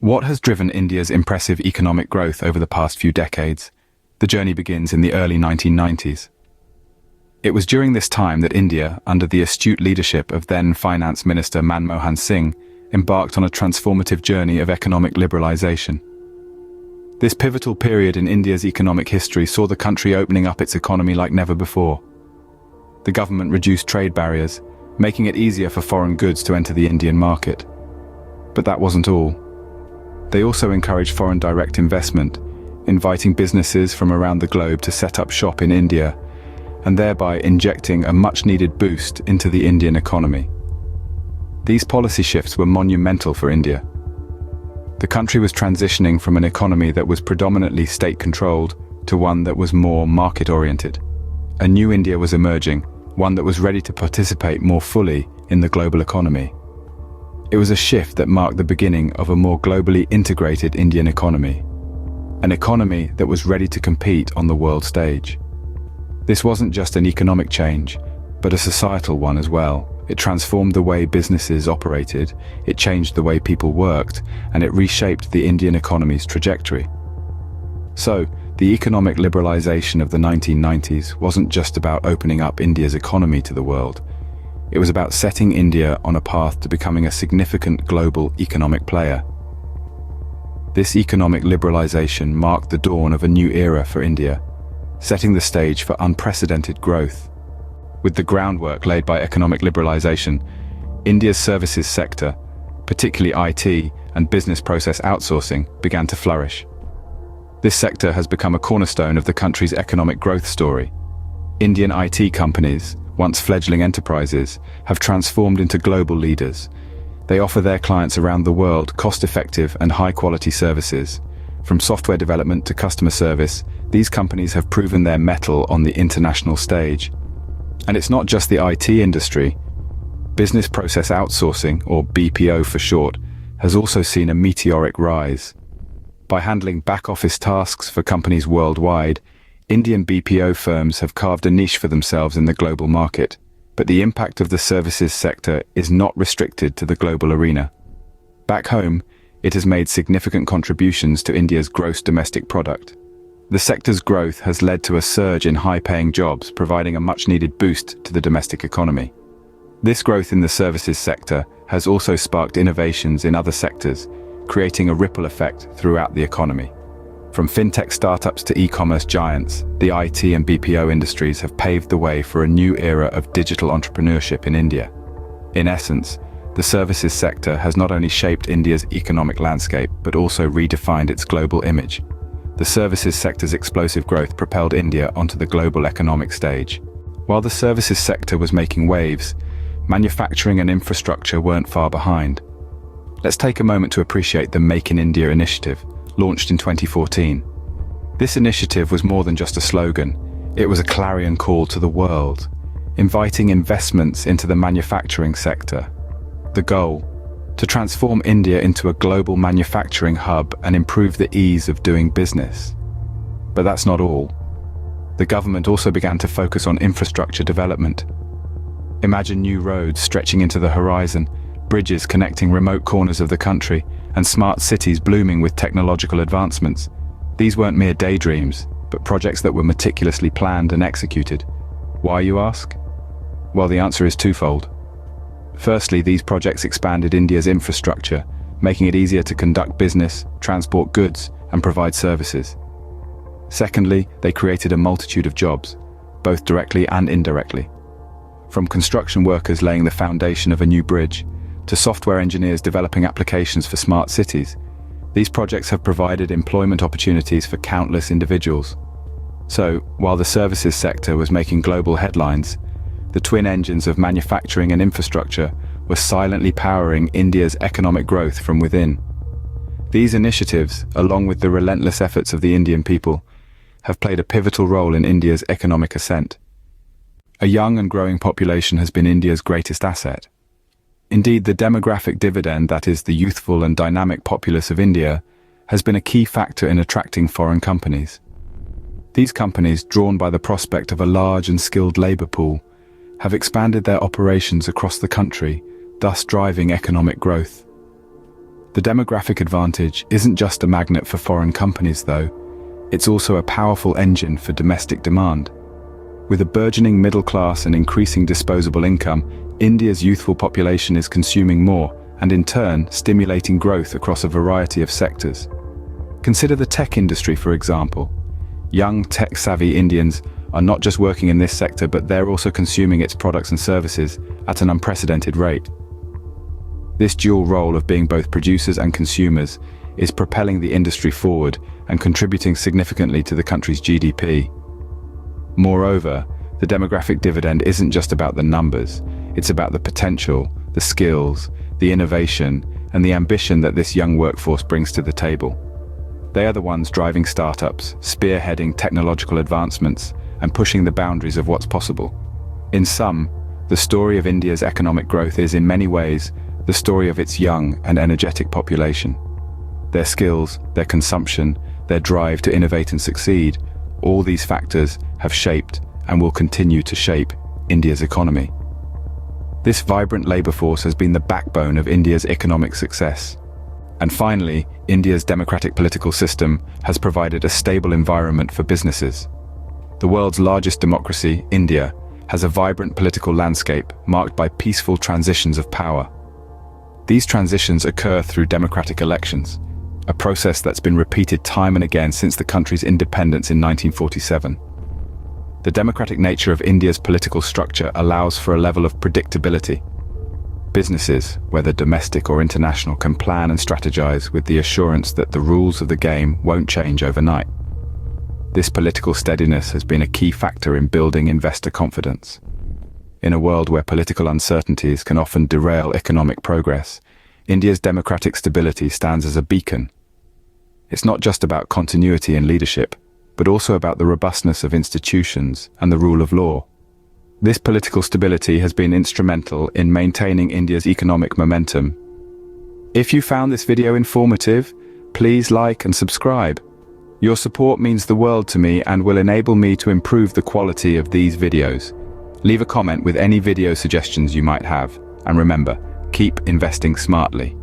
What has driven India's impressive economic growth over the past few decades? The journey begins in the early 1990s. It was during this time that India, under the astute leadership of then Finance Minister Manmohan Singh, embarked on a transformative journey of economic liberalization. This pivotal period in India's economic history saw the country opening up its economy like never before. The government reduced trade barriers, making it easier for foreign goods to enter the Indian market. But that wasn't all. They also encouraged foreign direct investment, inviting businesses from around the globe to set up shop in India, and thereby injecting a much-needed boost into the Indian economy. These policy shifts were monumental for India. The country was transitioning from an economy that was predominantly state-controlled to one that was more market-oriented. A new India was emerging, one that was ready to participate more fully in the global economy. It was a shift that marked the beginning of a more globally integrated Indian economy, an economy that was ready to compete on the world stage. This wasn't just an economic change, but a societal one as well. It transformed the way businesses operated, it changed the way people worked, and it reshaped the Indian economy's trajectory. So, the economic liberalization of the 1990s wasn't just about opening up India's economy to the world. It was about setting India on a path to becoming a significant global economic player. This economic liberalization marked the dawn of a new era for India, setting the stage for unprecedented growth. With the groundwork laid by economic liberalization, India's services sector, particularly IT and business process outsourcing, began to flourish. This sector has become a cornerstone of the country's economic growth story. Indian IT companies, once fledgling enterprises, have transformed into global leaders. They offer their clients around the world cost-effective and high-quality services. From software development to customer service, these companies have proven their mettle on the international stage. And it's not just the IT industry. Business process outsourcing, or BPO for short, has also seen a meteoric rise. By handling back-office tasks for companies worldwide, Indian BPO firms have carved a niche for themselves in the global market, but the impact of the services sector is not restricted to the global arena. Back home, it has made significant contributions to India's gross domestic product. The sector's growth has led to a surge in high-paying jobs, providing a much-needed boost to the domestic economy. This growth in the services sector has also sparked innovations in other sectors, creating a ripple effect throughout the economy. From fintech startups to e-commerce giants, the IT and BPO industries have paved the way for a new era of digital entrepreneurship in India. In essence, the services sector has not only shaped India's economic landscape, but also redefined its global image. The services sector's explosive growth propelled India onto the global economic stage. While the services sector was making waves, manufacturing and infrastructure weren't far behind. Let's take a moment to appreciate the Make in India initiative, launched in 2014. This initiative was more than just a slogan. It was a clarion call to the world, inviting investments into the manufacturing sector. The goal: to transform India into a global manufacturing hub and improve the ease of doing business. But that's not all. The government also began to focus on infrastructure development. Imagine new roads stretching into the horizon, bridges connecting remote corners of the country, and smart cities blooming with technological advancements. These weren't mere daydreams, but projects that were meticulously planned and executed. Why, you ask? Well, the answer is twofold. Firstly, these projects expanded India's infrastructure, making it easier to conduct business, transport goods, and provide services. Secondly, they created a multitude of jobs, both directly and indirectly. From construction workers laying the foundation of a new bridge, to software engineers developing applications for smart cities, these projects have provided employment opportunities for countless individuals. So, while the services sector was making global headlines, the twin engines of manufacturing and infrastructure were silently powering India's economic growth from within. These initiatives, along with the relentless efforts of the Indian people, have played a pivotal role in India's economic ascent. A young and growing population has been India's greatest asset. Indeed, the demographic dividend, that is, the youthful and dynamic populace of India, has been a key factor in attracting foreign companies. These companies, drawn by the prospect of a large and skilled labor pool, have expanded their operations across the country, thus driving economic growth. The demographic advantage isn't just a magnet for foreign companies, though. It's also a powerful engine for domestic demand. With a burgeoning middle class and increasing disposable income, India's youthful population is consuming more and in turn stimulating growth across a variety of sectors. Consider the tech industry, for example. Young tech-savvy Indians are not just working in this sector, but they're also consuming its products and services at an unprecedented rate. This dual role of being both producers and consumers is propelling the industry forward and contributing significantly to the country's GDP. Moreover, the demographic dividend isn't just about the numbers, it's about the potential, the skills, the innovation, and the ambition that this young workforce brings to the table. They are the ones driving startups, spearheading technological advancements, and pushing the boundaries of what's possible. In sum, the story of India's economic growth is in many ways the story of its young and energetic population. Their skills, their consumption, their drive to innovate and succeed, all these factors have shaped and will continue to shape India's economy. This vibrant labor force has been the backbone of India's economic success. And finally, India's democratic political system has provided a stable environment for businesses. The world's largest democracy, India, has a vibrant political landscape marked by peaceful transitions of power. These transitions occur through democratic elections, a process that's been repeated time and again since the country's independence in 1947. The democratic nature of India's political structure allows for a level of predictability. Businesses, whether domestic or international, can plan and strategize with the assurance that the rules of the game won't change overnight. This political steadiness has been a key factor in building investor confidence. In a world where political uncertainties can often derail economic progress, India's democratic stability stands as a beacon. It's not just about continuity in leadership, but also about the robustness of institutions and the rule of law. This political stability has been instrumental in maintaining India's economic momentum. If you found this video informative, please like and subscribe. Your support means the world to me and will enable me to improve the quality of these videos. Leave a comment with any video suggestions you might have, and remember, keep investing smartly.